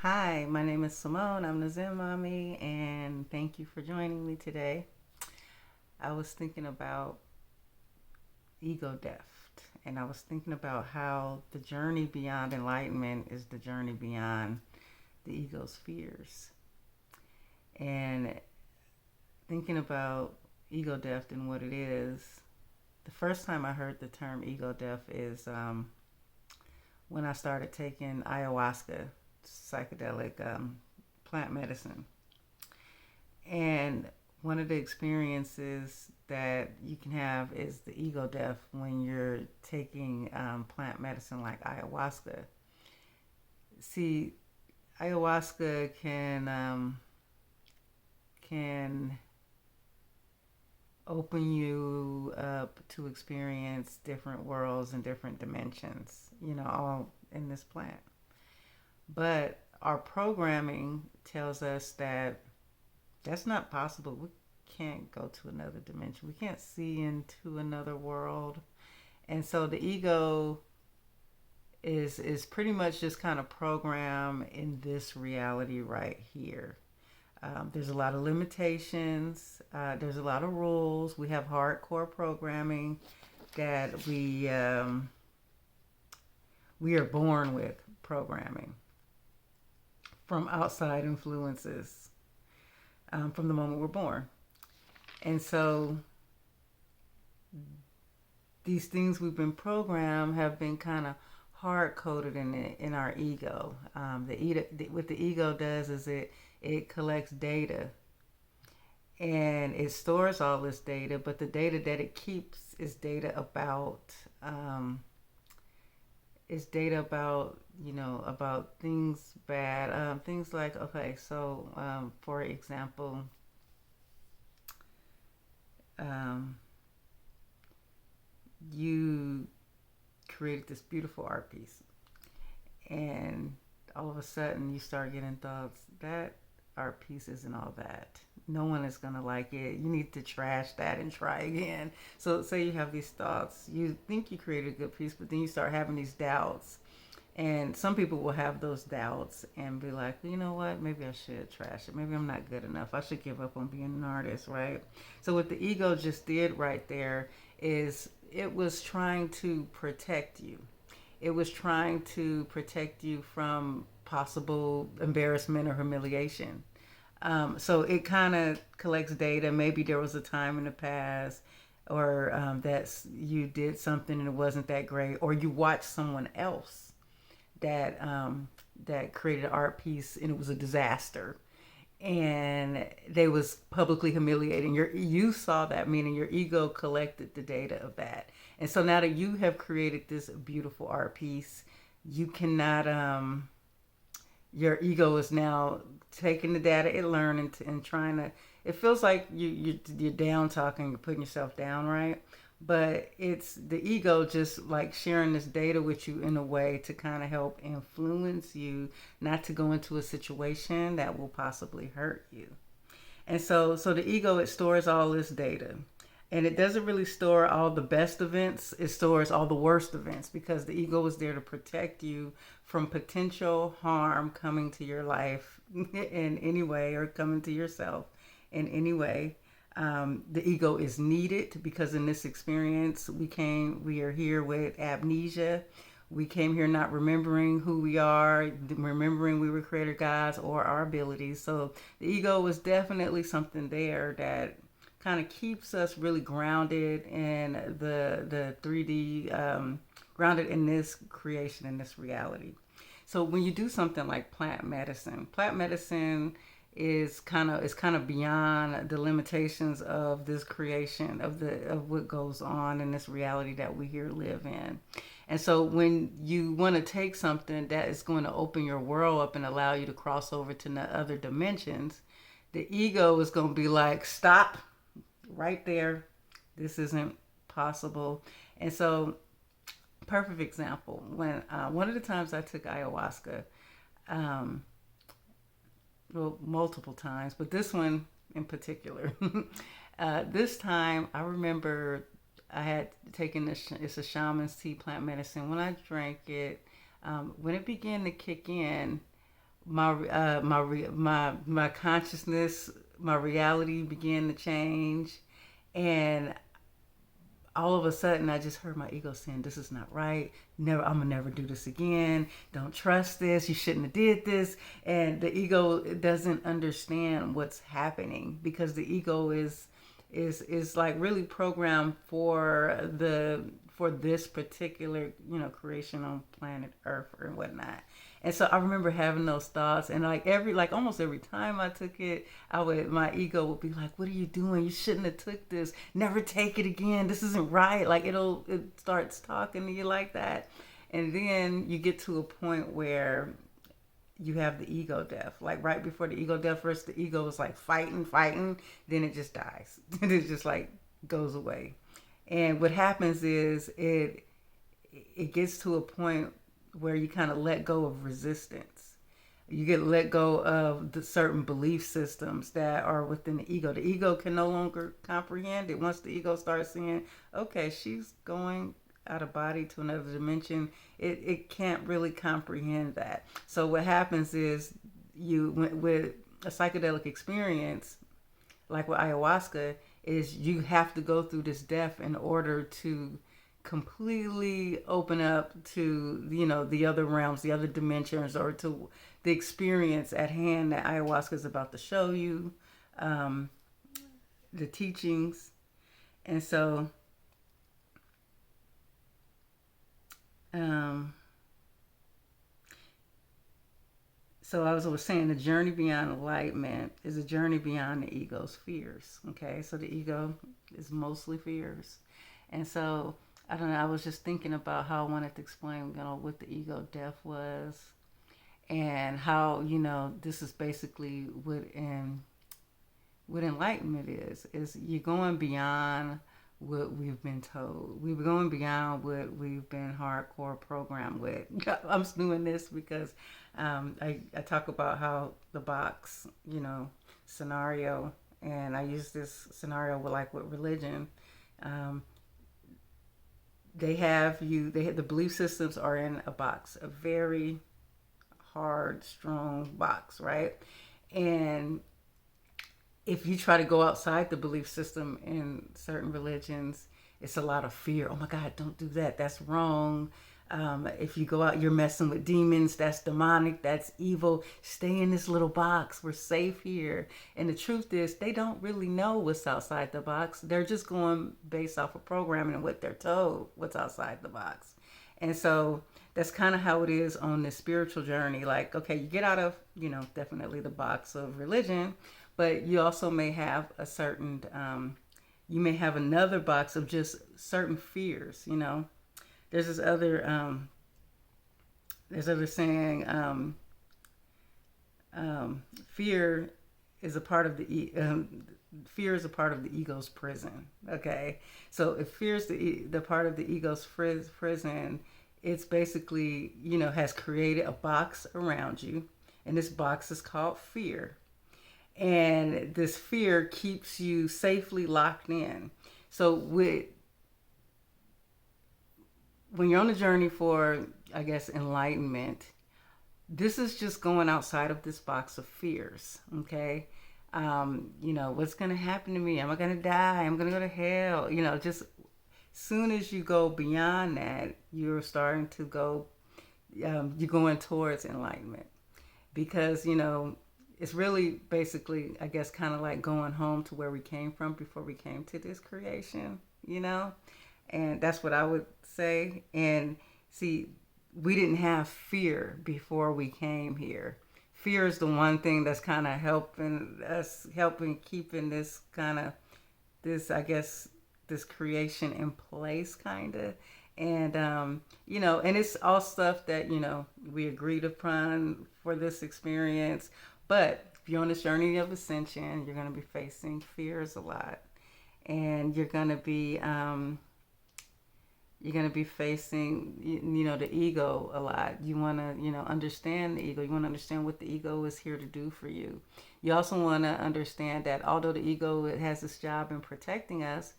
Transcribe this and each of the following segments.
Hi, my name is Simone. I'm the Zen Mommy, and thank you for joining me today. I was thinking about ego death, and I was thinking about how the journey beyond enlightenment is the journey beyond the ego's fears. And thinking about ego death and what it is, the first time I heard the term ego death is when I started taking ayahuasca, psychedelic plant medicine. And one of the experiences that you can have is the ego death when you're taking plant medicine like ayahuasca. See, ayahuasca can open you up to experience different worlds and different dimensions, all in this plant. But our programming tells us that that's not possible. We can't go to another dimension. We can't see into another world. And so the ego is pretty much just kind of programmed in this reality right here. There's a lot of limitations. There's a lot of rules. We have hardcore programming that we are born with programming from outside influences from the moment we're born. And so these things we've been programmed have been kind of hard coded in our ego. What the ego does is it collects data and it stores all this data, but the data that it keeps is data about about things bad, things like, okay, so for example, um, you created this beautiful art piece, and all of a sudden you start getting thoughts that art piece isn't all that. No one is gonna like it. You need to trash that and try again. So say you have these thoughts. You think you created a good piece, but then you start having these doubts. And some people will have those doubts and be like, you know what, maybe I should trash it. Maybe I'm not good enough. I should give up on being an artist, right? So what the ego just did right there is it was trying to protect you. It was trying to protect you from possible embarrassment or humiliation. So it kind of collects data. Maybe there was a time in the past, or that you did something and it wasn't that great, or you watched someone else that that created an art piece and it was a disaster, and they was publicly humiliating. You saw that, meaning your ego collected the data of that, and so now that you have created this beautiful art piece, you cannot your ego is now taking the data it learned and trying to. It feels like you're down talking, you're putting yourself down, right? But it's the ego just like sharing this data with you in a way to kind of help influence you not to go into a situation that will possibly hurt you. And so the ego, it stores all this data. And it doesn't really store all the best events, it stores all the worst events because the ego is there to protect you from potential harm coming to your life in any way, or coming to yourself in any way. The ego is needed because in this experience we are here with amnesia. We came here not remembering who we are, remembering we were creator gods or our abilities. So the ego was definitely something there that kind of keeps us really grounded in the 3D, grounded in this creation, in this reality. So when you do something like plant medicine is kind of beyond the limitations of this creation of what goes on in this reality that we here live in. And so when you want to take something that is going to open your world up and allow you to cross over to other dimensions, the ego is going to be like, stop right there. This isn't possible. And so, perfect example, when one of the times I took ayahuasca, um, well, multiple times, but this one in particular. This time, I remember I had taken this. It's a shaman's tea plant medicine. When I drank it, when it began to kick in, my consciousness, my reality began to change, and all of a sudden I just heard my ego saying, this is not right. Never, I'm gonna never do this again. Don't trust this. You shouldn't have did this. And the ego doesn't understand what's happening, because the ego is like really programmed for this particular, creation on planet Earth or whatnot. And so I remember having those thoughts, and like almost every time I took it, my ego would be like, "What are you doing? You shouldn't have took this. Never take it again. This isn't right." Like it starts talking to you like that, and then you get to a point where you have the ego death. Like right before the ego death, first the ego is like fighting, then it just dies. It just like goes away. And what happens is it gets to a point where you kind of let go of resistance. You get let go of the certain belief systems that are within the ego. The ego can no longer comprehend it. Once the ego starts saying, okay, she's going out of body to another dimension, it can't really comprehend that. So what happens is with a psychedelic experience, like with ayahuasca, is you have to go through this death in order to completely open up to the other realms, the other dimensions, or to the experience at hand that ayahuasca is about to show you, the teachings. And so so I was saying, the journey beyond enlightenment is a journey beyond the ego's fears. Okay, so the ego is mostly fears. And so I don't know, I was just thinking about how I wanted to explain, what the ego death was, and how, this is basically what enlightenment is you're going beyond what we've been told. We're going beyond what we've been hardcore programmed with. I'm doing this because I talk about how the box, scenario, and I use this scenario with religion. The belief systems are in a box, a very hard, strong box, right? And if you try to go outside the belief system in certain religions, it's a lot of fear. Oh my God, don't do that. That's wrong. If you go out, you're messing with demons. That's demonic. That's evil. Stay in this little box. We're safe here. And the truth is, they don't really know what's outside the box. They're just going based off of programming and what they're told what's outside the box. And so that's kind of how it is on this spiritual journey. Like, okay, you get out of, definitely the box of religion, but you also may have you may have another box of just certain fears. There's this other saying, fear is a part of fear is a part of the ego's prison. Okay, so if fear is the part of the ego's prison, it's basically has created a box around you, and this box is called fear. And this fear keeps you safely locked in. So when you're on a journey for, I guess, enlightenment, this is just going outside of this box of fears. Okay, what's going to happen to me? Am I going to die? I'm going to go to hell? Just soon as you go beyond that, you're starting to go. You're going towards enlightenment, because it's really basically, I guess, kind of like going home to where we came from before we came to this creation, and that's what I would say. And see, we didn't have fear before we came here. Fear is the one thing that's kind of helping keeping this I guess, this creation in place, kind of. And, and it's all stuff that, we agreed upon for this experience. But if you're on this journey of ascension, you're going to be facing fears a lot, and you're going to be facing, the ego a lot. You want to, understand the ego. You want to understand what the ego is here to do for you. You also want to understand that although the ego has this job in protecting us,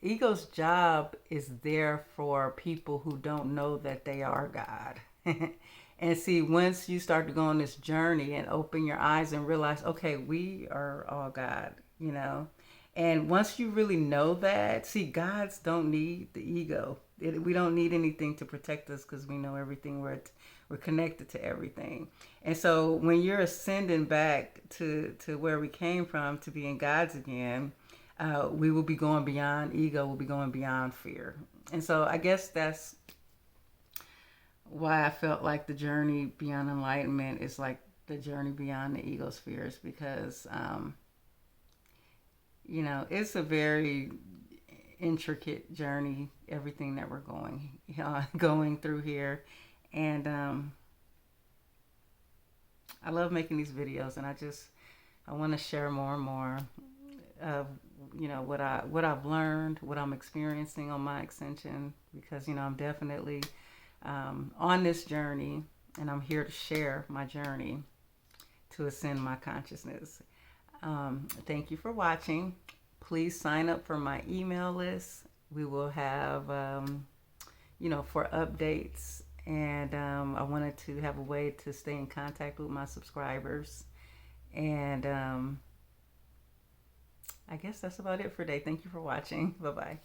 ego's job is there for people who don't know that they are God. And see, once you start to go on this journey and open your eyes and realize, okay, we are all God, you know. And once you really know that, see, gods don't need the ego. We don't need anything to protect us because we know everything. We're connected to everything. And so when you're ascending back to where we came from, to being gods again, we will be going beyond ego. We'll be going beyond fear. And so I guess that's why I felt like the journey beyond enlightenment is like the journey beyond the ego spheres, because it's a very intricate journey, everything that we're going through here. And I love making these videos, and I want to share more and more of what I've learned, what I'm experiencing on my ascension, because I'm definitely on this journey, and I'm here to share my journey to ascend my consciousness. Thank you for watching. Please sign up for my email list. We will have, for updates. And I wanted to have a way to stay in contact with my subscribers. And I guess that's about it for today. Thank you for watching. Bye-bye.